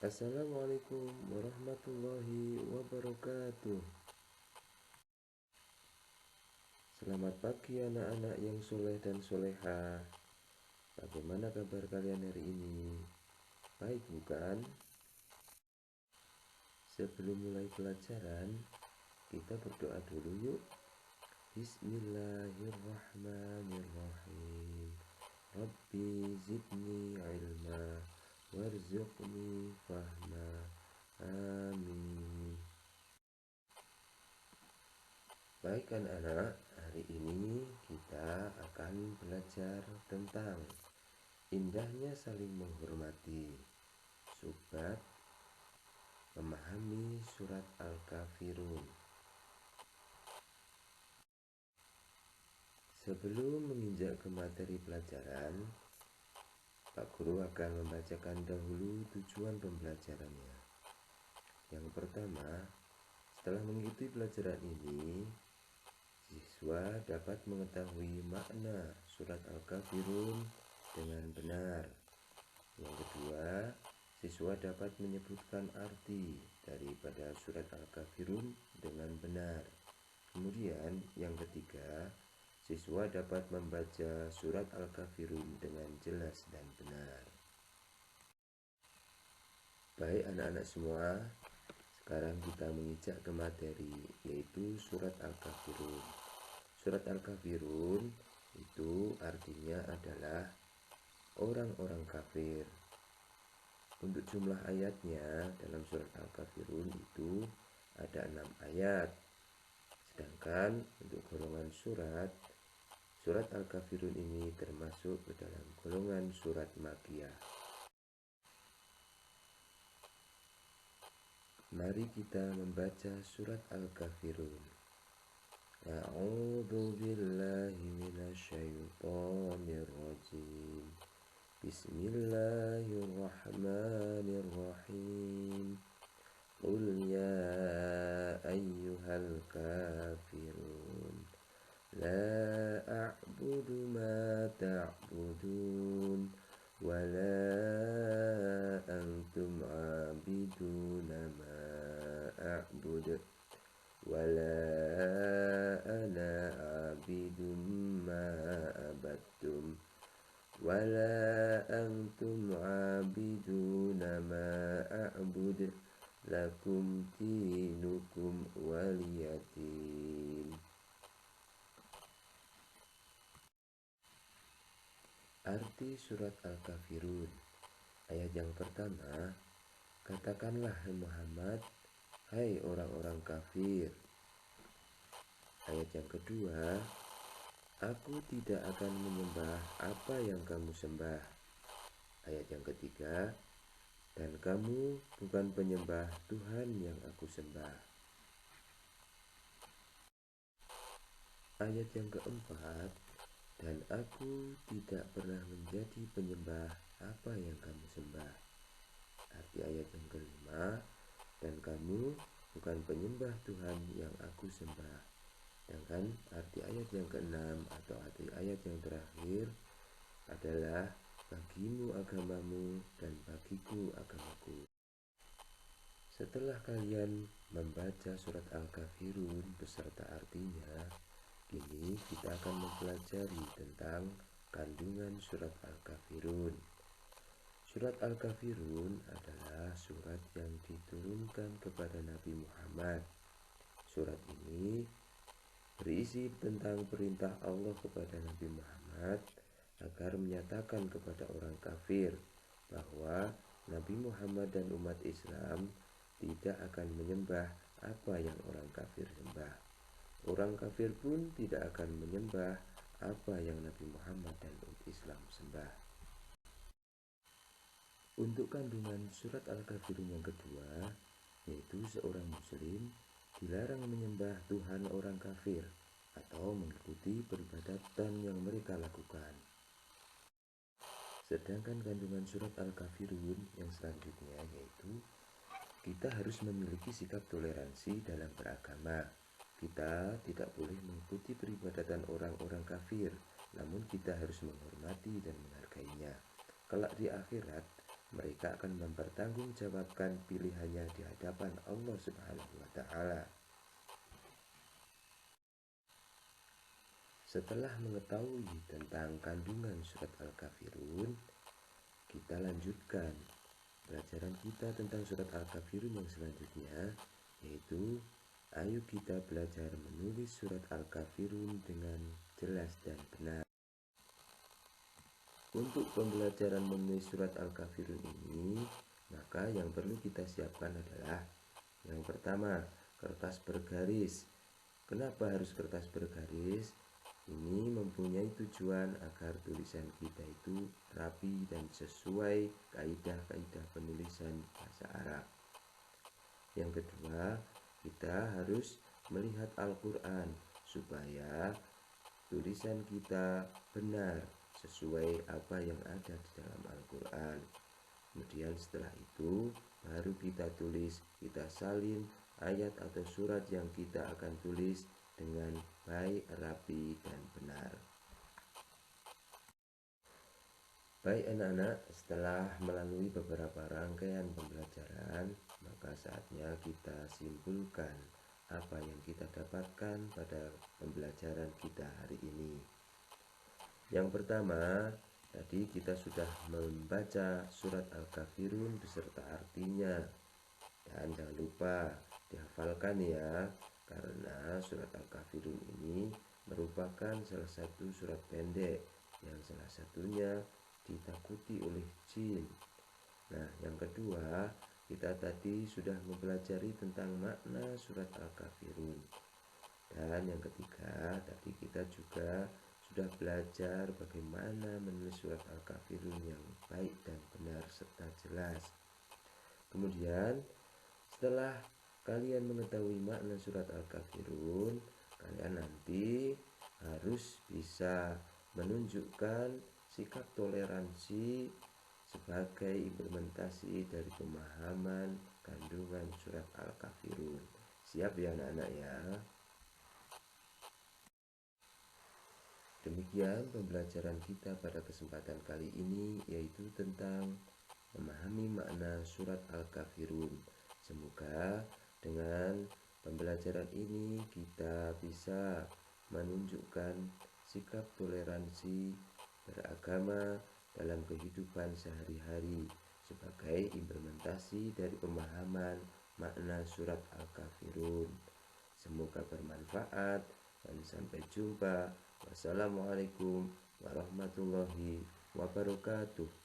Assalamualaikum warahmatullahi wabarakatuh. Selamat pagi anak-anak yang soleh dan soleha. Bagaimana kabar kalian hari ini? Baik bukan? Sebelum mulai pelajaran, kita berdoa dulu yuk. Bismillahirrahmanirrahim. Rabbi zidni ilma warzuqni fahma. Amin. Baik anak-anak, hari ini kita akan belajar tentang indahnya saling menghormati. Sobat, memahami surat Al-Kafirun. Sebelum menginjak ke materi pelajaran, Pak Guru akan membacakan dahulu tujuan pembelajarannya. Yang pertama, setelah mengikuti pelajaran ini, siswa dapat mengetahui makna surat Al-Kafirun dengan benar. Yang kedua, siswa dapat menyebutkan arti daripada surat Al-Kafirun dengan benar. Kemudian, yang ketiga, siswa dapat membaca surat Al-Kafirun dengan jelas dan benar. Baik anak-anak semua, sekarang kita menginjak ke materi, yaitu surat Al-Kafirun. Surat Al-Kafirun itu artinya adalah orang-orang kafir. Untuk jumlah ayatnya dalam surat Al-Kafirun itu ada 6 ayat. Sedangkan untuk golongan surat Al-Kafirun ini termasuk ke dalam golongan surat Makkiyah. Mari kita membaca surat Al-Kafirun. A'udzu billahi minasyaitonir rajim. Bismillahirrahmanirrahim. Qul ya ayyuhal kafirun la a'budu ma ta'budun wa la antum 'abiduna ma a'budu wa la ana 'abidum ma abattum wa la antum 'abiduna ma a'budu lakum dinukum waliyadin. Arti surat Al-Kafirun. Ayat yang pertama, katakanlah Muhammad, hai orang-orang kafir. Ayat yang kedua, aku tidak akan menyembah apa yang kamu sembah. Ayat yang ketiga, dan kamu bukan penyembah Tuhan yang aku sembah. Ayat yang keempat, dan aku tidak pernah menjadi penyembah apa yang kamu sembah. Arti ayat yang kelima, dan kamu bukan penyembah Tuhan yang aku sembah. Sedangkan arti ayat yang keenam atau arti ayat yang terakhir adalah bagimu agamamu dan bagiku agamaku. Setelah kalian membaca surat Al-Kafirun beserta artinya, kini kita akan mempelajari tentang kandungan surat Al-Kafirun. Surat Al-Kafirun adalah surat yang diturunkan kepada Nabi Muhammad. Surat ini berisi tentang perintah Allah kepada Nabi Muhammad agar menyatakan kepada orang kafir bahwa Nabi Muhammad dan umat Islam tidak akan menyembah apa yang orang kafir sembah. Orang kafir pun tidak akan menyembah apa yang Nabi Muhammad dan umat Islam sembah. Untuk kandungan surat Al-Kafirun yang kedua, yaitu seorang muslim dilarang menyembah Tuhan orang kafir atau mengikuti peribadatan yang mereka lakukan. Sedangkan kandungan surat Al-Kafirun yang selanjutnya yaitu kita harus memiliki sikap toleransi dalam beragama. Kita tidak boleh mengikuti peribadatan orang-orang kafir, namun kita harus menghormati dan menghargainya. Kelak di akhirat, mereka akan mempertanggungjawabkan pilihannya di hadapan Allah Subhanahu wa Ta'ala. Setelah mengetahui tentang kandungan surat Al-Kafirun, kita lanjutkan pelajaran kita tentang surat Al-Kafirun yang selanjutnya, yaitu ayo kita belajar menulis surat Al-Kafirun dengan jelas dan benar. Untuk pembelajaran menulis surat Al-Kafirun ini, maka yang perlu kita siapkan adalah yang pertama, kertas bergaris. Kenapa harus kertas bergaris? Ini mempunyai tujuan agar tulisan kita itu rapi dan sesuai kaidah-kaidah penulisan bahasa Arab. Yang kedua, kita harus melihat Al-Quran supaya tulisan kita benar sesuai apa yang ada di dalam Al-Quran. Kemudian setelah itu baru kita tulis, kita salin ayat atau surat yang kita akan tulis dengan baik, rapi, dan benar. Baik anak-anak, setelah melalui beberapa rangkaian pembelajaran, maka saatnya kita simpulkan apa yang kita dapatkan pada pembelajaran kita hari ini. Yang pertama, tadi kita sudah membaca surat Al-Kafirun beserta artinya. Dan jangan lupa dihafalkan ya, karena surat Al-Kafirun ini merupakan salah satu surat pendek yang salah satunya ditakuti oleh jin. Nah, yang kedua, kita tadi sudah mempelajari tentang makna surat Al-Kafirun. Dan yang ketiga, tadi kita juga sudah belajar bagaimana menulis surat Al-Kafirun yang baik dan benar serta jelas. Kemudian setelah kalian mengetahui makna surat Al-Kafirun, kalian nanti harus bisa menunjukkan sikap toleransi sebagai implementasi dari pemahaman kandungan surat Al-Kafirun. Siap ya anak-anak ya? Demikian pembelajaran kita pada kesempatan kali ini, yaitu tentang memahami makna surat Al-Kafirun. Semoga dengan pembelajaran ini kita bisa menunjukkan sikap toleransi beragama dalam kehidupan sehari-hari sebagai implementasi dari pemahaman makna surat Al-Kafirun. Semoga bermanfaat dan sampai jumpa. Wassalamualaikum warahmatullahi wabarakatuh.